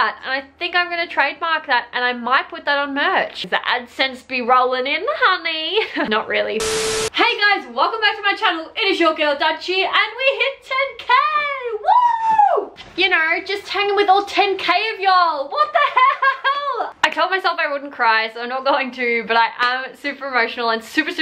that, and I think I'm gonna trademark that, and I might put that on merch. The AdSense be rolling in, honey. Not really. Hey guys, welcome back to my channel. It is your girl Dutchy, and we hit 10k. Woo! You know, just hanging with all 10k of y'all. What the hell? I told myself I wouldn't cry, so I'm not going to, but I am super emotional and super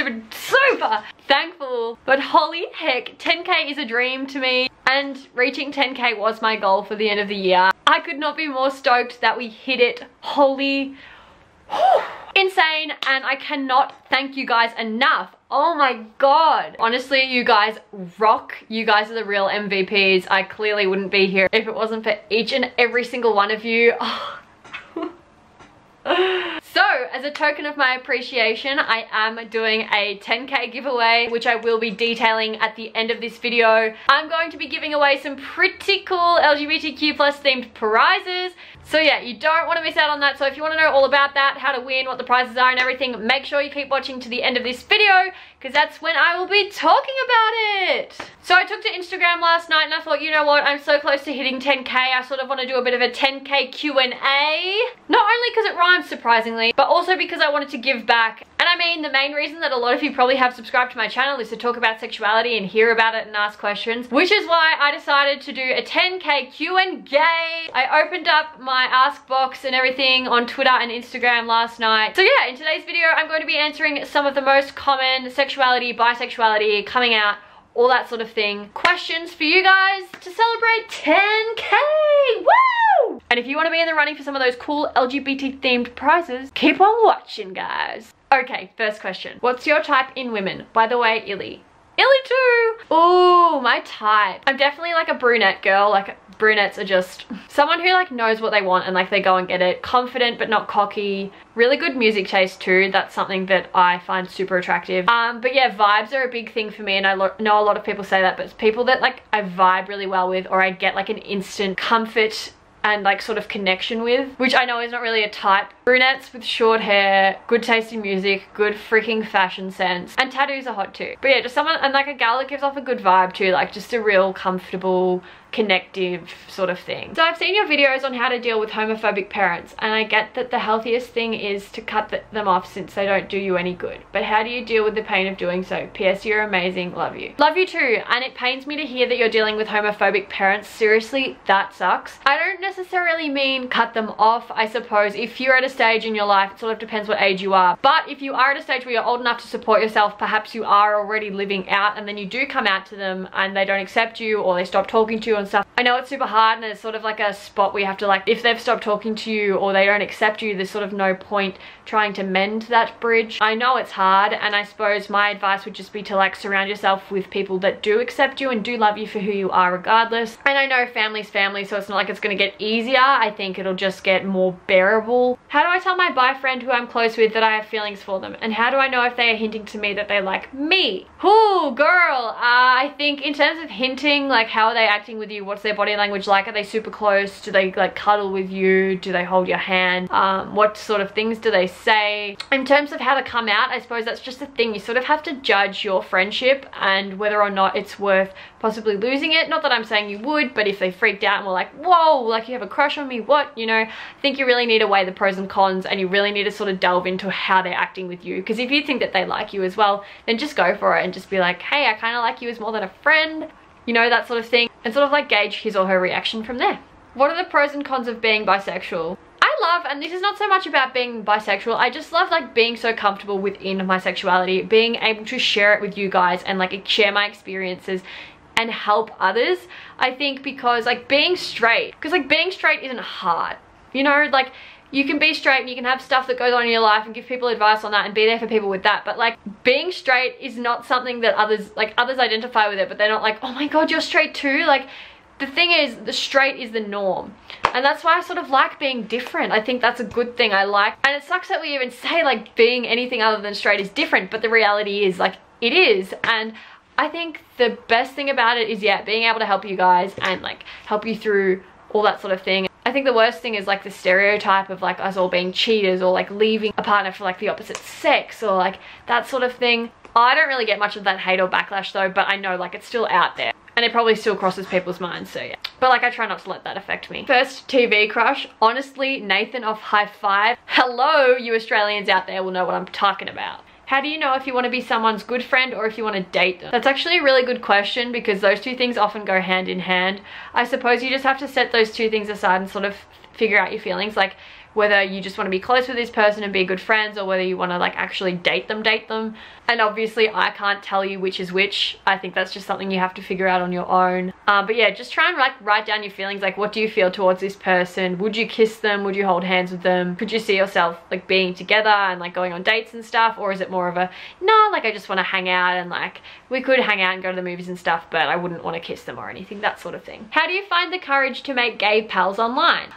thankful. But holy heck, 10k is a dream to me, and reaching 10k was my goal for the end of the year. I could not be more stoked that we hit it. Holy insane, and I cannot thank you guys enough. Oh my god. Honestly, you guys rock. You guys are the real MVPs. I clearly wouldn't be here if it wasn't for each and every single one of you. Oh. So, as a token of my appreciation, I am doing a 10k giveaway, which I will be detailing at the end of this video. I'm going to be giving away some pretty cool LGBTQ+ themed prizes. So yeah, you don't want to miss out on that. So if you want to know all about that, how to win, what the prizes are and everything, make sure you keep watching to the end of this video, because that's when I will be talking about it. So I took to Instagram last night and I thought, you know what, I'm so close to hitting 10k, I sort of want to do a bit of a 10k Q&A. Not only because it rhymes surprisingly, but also because I wanted to give back. And I mean, the main reason that a lot of you probably have subscribed to my channel is to talk about sexuality and hear about it and ask questions, which is why I decided to do a 10k Q&A. I opened up my ask box and everything on Twitter and Instagram last night. So yeah, in today's video, I'm going to be answering some of the most common sexuality, bisexuality, coming out, all that sort of thing, questions for you guys to celebrate 10k. Woo! And if you want to be in the running for some of those cool LGBT themed prizes, keep on watching, guys. Okay, first question. What's your type in women? By the way, Illy. Illy too! Ooh, my type. I'm definitely like a brunette girl. Like, brunettes are just someone who like knows what they want and like they go and get it. Confident but not cocky. Really good music taste too. That's something that I find super attractive. But yeah, vibes are a big thing for me, and I know a lot of people say that, but it's people that like I vibe really well with, or I get like an instant comfort and like sort of connection with, which I know is not really a type. Brunettes with short hair, good taste in music, good freaking fashion sense, and tattoos are hot too. But yeah, just someone, and like a gal that gives off a good vibe too, like just a real comfortable, connective sort of thing. So I've seen your videos on how to deal with homophobic parents, and I get that the healthiest thing is to cut them off since they don't do you any good. But how do you deal with the pain of doing so? P.S. You're amazing. Love you. Love you too. And it pains me to hear that you're dealing with homophobic parents. Seriously, that sucks. I don't necessarily mean cut them off. I suppose if you're at a stage in your life, it sort of depends what age you are. But if you are at a stage where you're old enough to support yourself, perhaps you are already living out, and then you do come out to them and they don't accept you, or they stop talking to you and stuff. I know it's super hard, and it's sort of like a spot where you have to, like, if they've stopped talking to you or they don't accept you, there's sort of no point trying to mend that bridge. I know it's hard, and I suppose my advice would just be to like surround yourself with people that do accept you and do love you for who you are regardless. And I know family's family, so it's not like it's gonna get easier. I think it'll just get more bearable. How do I tell my bi friend who I'm close with that I have feelings for them? And how do I know if they are hinting to me that they like me? Ooh, girl, I think in terms of hinting, like how are they acting with you? What's their body language like? Are they super close? Do they like cuddle with you? Do they hold your hand? What sort of things do they say? In terms of how to come out, I suppose that's just the thing. You sort of have to judge your friendship and whether or not it's worth possibly losing it. Not that I'm saying you would, but if they freaked out and were like, whoa, like you have a crush on me, what? You know, I think you really need to weigh the pros and cons, and you really need to sort of delve into how they're acting with you. Because if you think that they like you as well, then just go for it and just be like, hey, I kind of like you as more than a friend. You know, that sort of thing, and sort of like gauge his or her reaction from there. What are the pros and cons of being bisexual? I love, and this is not so much about being bisexual, I just love like being so comfortable within my sexuality, being able to share it with you guys and like share my experiences and help others. I think because like being straight, because like being straight isn't hard, you know, like you can be straight and you can have stuff that goes on in your life and give people advice on that and be there for people with that, but like being straight is not something that others identify with it, but they're not like, oh my god, you're straight too. Like, the thing is, the straight is the norm, and that's why I sort of like being different. I think that's a good thing. I like, and it sucks that we even say like being anything other than straight is different, but the reality is like it is. And I think the best thing about it is, yeah, being able to help you guys and like help you through all that sort of thing. I think the worst thing is like the stereotype of like us all being cheaters, or like leaving a partner for like the opposite sex, or like that sort of thing. I don't really get much of that hate or backlash though, but I know like it's still out there. And it probably still crosses people's minds, so yeah. But like, I try not to let that affect me. First TV crush, honestly, Nathan off High Five. Hello, you Australians out there will know what I'm talking about. How do you know if you want to be someone's good friend or if you want to date them? That's actually a really good question because those two things often go hand in hand. I suppose you just have to set those two things aside and sort of figure out your feelings, like whether you just want to be close with this person and be good friends, or whether you want to like actually date them. And obviously I can't tell you which is which. I think that's just something you have to figure out on your own. But yeah, just try and like write down your feelings, like what do you feel towards this person? Would you kiss them? Would you hold hands with them? Could you see yourself like being together and like going on dates and stuff? Or is it more of a, no, like I just want to hang out and like we could hang out and go to the movies and stuff, but I wouldn't want to kiss them or anything, that sort of thing. How do you find the courage to make gay pals online?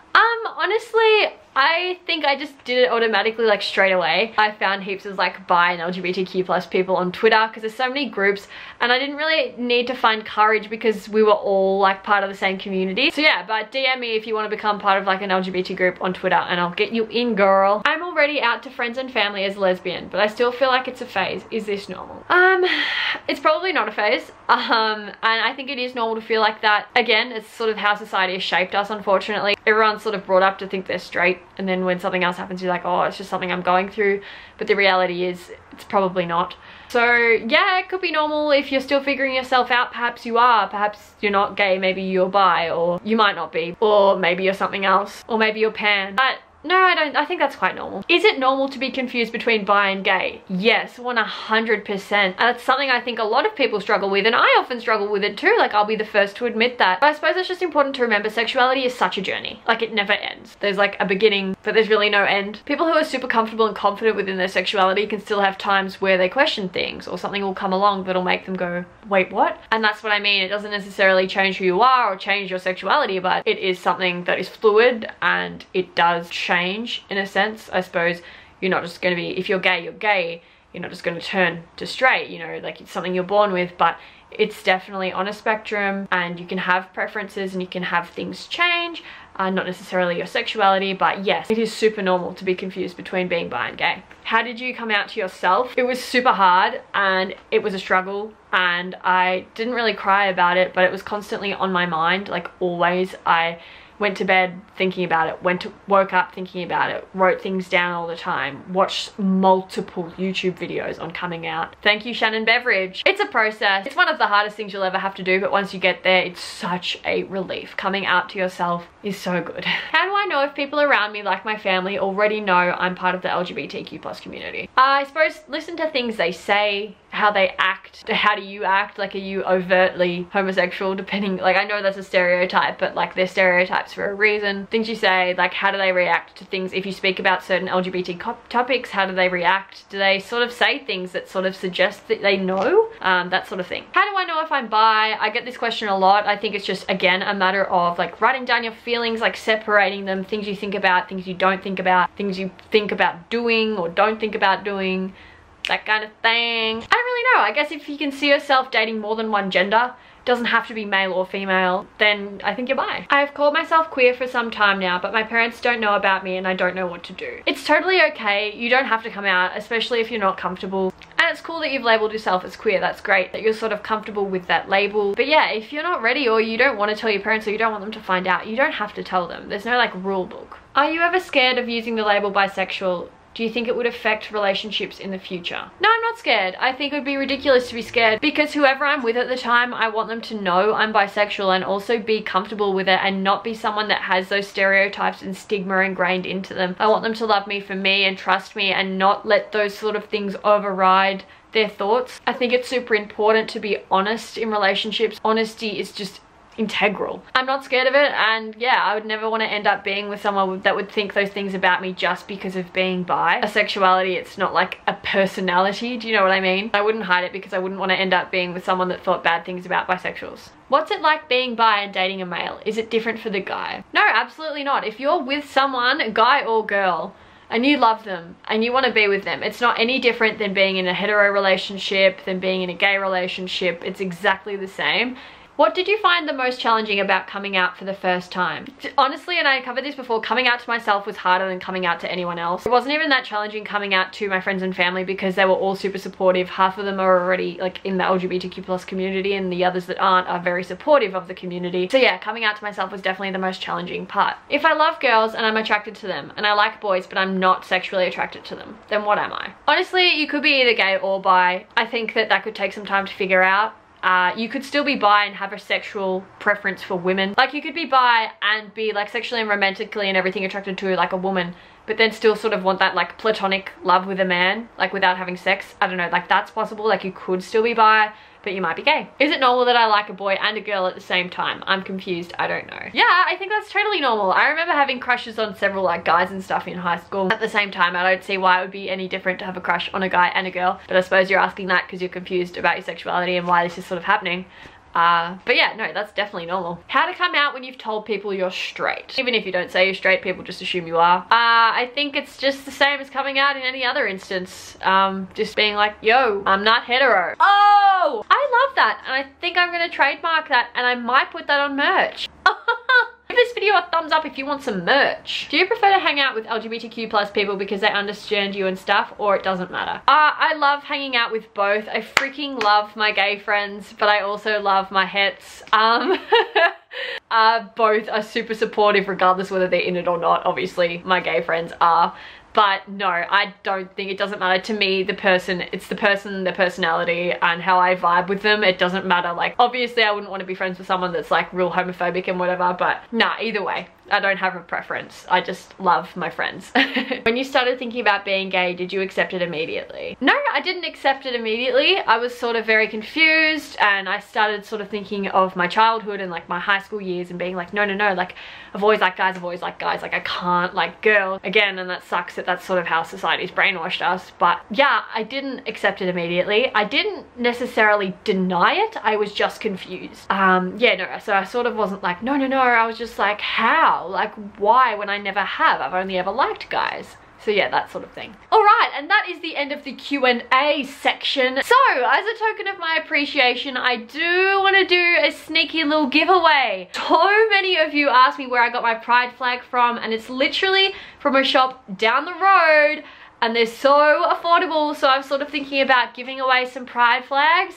Honestly, I think I just did it automatically, like straight away. I found heaps of like bi and LGBTQ+ people on Twitter because there's so many groups, and I didn't really need to find courage because we were all like part of the same community. So yeah, but DM me if you want to become part of like an LGBT group on Twitter and I'll get you in, girl. I'm already out to friends and family as a lesbian, but I still feel like it's a phase. Is this normal? It's probably not a phase. And I think it is normal to feel like that. Again, it's sort of how society has shaped us, unfortunately. Everyone's sort of brought up to think they're straight, and then when something else happens you're like, oh, it's just something I'm going through, but the reality is it's probably not. So yeah, it could be normal if you're still figuring yourself out. Perhaps you are, perhaps you're not gay, maybe you're bi, or you might not be, or maybe you're something else, or maybe you're pan. But no, I don't. I think that's quite normal. Is it normal to be confused between bi and gay? Yes, 100%. And that's something I think a lot of people struggle with, and I often struggle with it too. Like, I'll be the first to admit that. But I suppose it's just important to remember sexuality is such a journey. Like, it never ends. There's like a beginning, but there's really no end. People who are super comfortable and confident within their sexuality can still have times where they question things, or something will come along that'll make them go, wait, what? And that's what I mean. It doesn't necessarily change who you are or change your sexuality, but it is something that is fluid, and it does change in a sense. I suppose you're not just going to be, if you're gay, you're gay. You're not just going to turn to straight, you know, like it's something you're born with, but it's definitely on a spectrum, and you can have preferences and you can have things change. Not necessarily your sexuality, but yes, it is super normal to be confused between being bi and gay. How did you come out to yourself? It was super hard and it was a struggle, and I didn't really cry about it, but it was constantly on my mind, like always. I went to bed thinking about it, woke up thinking about it, wrote things down all the time, watched multiple YouTube videos on coming out. Thank you, Shannon Beveridge. It's a process. It's one of the hardest things you'll ever have to do, but once you get there, it's such a relief. Coming out to yourself is so good. How do I know if people around me, like my family, already know I'm part of the LGBTQ+ community? I suppose listen to things they say, how they act. How do you act? Like, are you overtly homosexual? Depending, like, I know that's a stereotype, but like, they're stereotypes for a reason. Things you say, like, how do they react to things? If you speak about certain LGBT topics, how do they react? Do they sort of say things that sort of suggest that they know? That sort of thing. How do I know if I'm bi? I get this question a lot. I think it's just, again, a matter of like writing down your feelings, like separating them, things you think about, things you don't think about, things you think about doing or don't think about doing, that kind of thing. I don't really know. I guess if you can see yourself dating more than one gender, doesn't have to be male or female, then I think you're bi. I've called myself queer for some time now, but my parents don't know about me and I don't know what to do. It's totally okay. You don't have to come out, especially if you're not comfortable. And it's cool that you've labeled yourself as queer. That's great that you're sort of comfortable with that label. But yeah, if you're not ready, or you don't want to tell your parents, or you don't want them to find out, you don't have to tell them. There's no like rule book. Are you ever scared of using the label bisexual? Do you think it would affect relationships in the future? No, I'm not scared. I think it would be ridiculous to be scared, because whoever I'm with at the time, I want them to know I'm bisexual and also be comfortable with it, and not be someone that has those stereotypes and stigma ingrained into them. I want them to love me for me and trust me, and not let those sort of things override their thoughts. I think it's super important to be honest in relationships. Honesty is just integral. I'm not scared of it, and yeah, I would never want to end up being with someone that would think those things about me just because of being bi. A sexuality, it's not like a personality, do you know what I mean? I wouldn't hide it because I wouldn't want to end up being with someone that thought bad things about bisexuals. What's it like being bi and dating a male? Is it different for the guy? No, absolutely not. If you're with someone, guy or girl, and you love them and you want to be with them, it's not any different than being in a hetero relationship, than being in a gay relationship. It's exactly the same. What did you find the most challenging about coming out for the first time? Honestly, and I covered this before, coming out to myself was harder than coming out to anyone else. It wasn't even that challenging coming out to my friends and family because they were all super supportive. Half of them are already like in the LGBTQ+ community, and the others that aren't are very supportive of the community. So yeah, coming out to myself was definitely the most challenging part. If I love girls and I'm attracted to them, and I like boys but I'm not sexually attracted to them, then what am I? Honestly, you could be either gay or bi. I think that could take some time to figure out. You could still be bi and have a sexual preference for women. Like, you could be bi and be like sexually and romantically and everything attracted to like a woman, but then still sort of want that like platonic love with a man, like without having sex. I don't know, like that's possible. Like, you could still be bi, but you might be gay. Is it normal that I like a boy and a girl at the same time? I'm confused, I don't know. Yeah, I think that's totally normal. I remember having crushes on several like guys and stuff in high school. At the same time, I don't see why it would be any different to have a crush on a guy and a girl, but I suppose you're asking that because you're confused about your sexuality and why this is sort of happening. But yeah, no, that's definitely normal. How to come out when you've told people you're straight. Even if you don't say you're straight, people just assume you are. I think it's just the same as coming out in any other instance. Just being like, yo, I'm not hetero. Oh, I love that. And I think I'm gonna trademark that, and I might put that on merch. Give this video a thumbs up if you want some merch. Do you prefer to hang out with LGBTQ+ people because they understand you and stuff, or it doesn't matter? I love hanging out with both. I freaking love my gay friends, but I also love my hets. Both are super supportive regardless whether they're in it or not. Obviously, my gay friends are. But no, I don't think, it doesn't matter to me. The person, it's the person, their personality, and how I vibe with them. It doesn't matter. Like, obviously I wouldn't want to be friends with someone that's like real homophobic and whatever, but nah, either way, I don't have a preference. I just love my friends. When you started thinking about being gay, did you accept it immediately? No, I didn't accept it immediately. I was sort of very confused, and I started sort of thinking of my childhood and like my high school years and being like, no, like I've always liked guys, I've always liked guys, like I can't like girls again. And that sucks that that's sort of how society's brainwashed us. But yeah, I didn't accept it immediately. I didn't necessarily deny it, I was just confused. Yeah, no, so I sort of wasn't like, no, I was just like, how? Like, why when I never have? I've only ever liked guys. So yeah, that sort of thing. Alright, and that is the end of the Q&A section. So, as a token of my appreciation, I do want to do a sneaky little giveaway. So many of you asked me where I got my pride flag from, and it's literally from a shop down the road, and they're so affordable. So I'm sort of thinking about giving away some pride flags.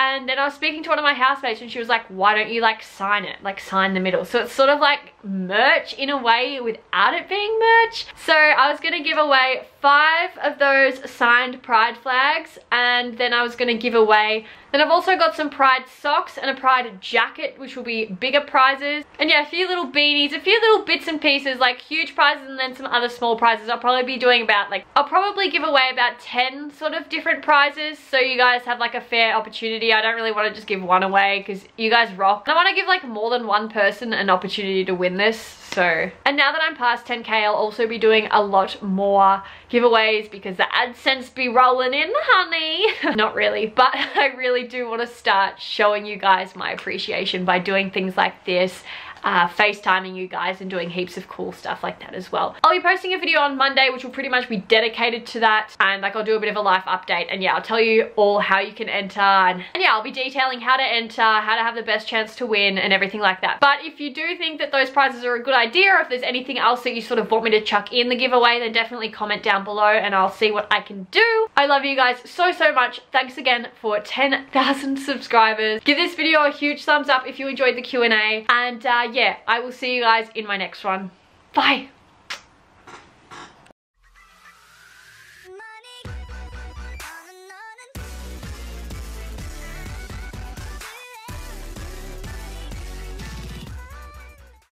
And then I was speaking to one of my housemates, and she was like, why don't you like sign it, like sign the middle? So it's sort of like merch in a way without it being merch. So I was gonna give away 5 of those signed pride flags, and then I was gonna give away, then I've also got some pride socks and a pride jacket, which will be bigger prizes. And yeah, a few little beanies, a few little bits and pieces, like huge prizes and then some other small prizes. I'll probably be doing about like, I'll probably give away about 10 sort of different prizes, so you guys have like a fair opportunity. I don't really want to just give one away because you guys rock. And I want to give like more than one person an opportunity to win this. So, and now that I'm past 10k, I'll also be doing a lot more giveaways because the AdSense be rolling in, honey. Not really, but I really do want to start showing you guys my appreciation by doing things like this. FaceTiming you guys and doing heaps of cool stuff like that as well. I'll be posting a video on Monday which will pretty much be dedicated to that, and like I'll do a bit of a life update, and yeah, I'll tell you all how you can enter, and yeah, I'll be detailing how to enter, how to have the best chance to win and everything like that. But if you do think that those prizes are a good idea, or if there's anything else that you sort of want me to chuck in the giveaway, then definitely comment down below and I'll see what I can do. I love you guys so much. Thanks again for 10,000 subscribers. Give this video a huge thumbs up if you enjoyed the Q&A, and yeah, I will see you guys in my next one. Bye.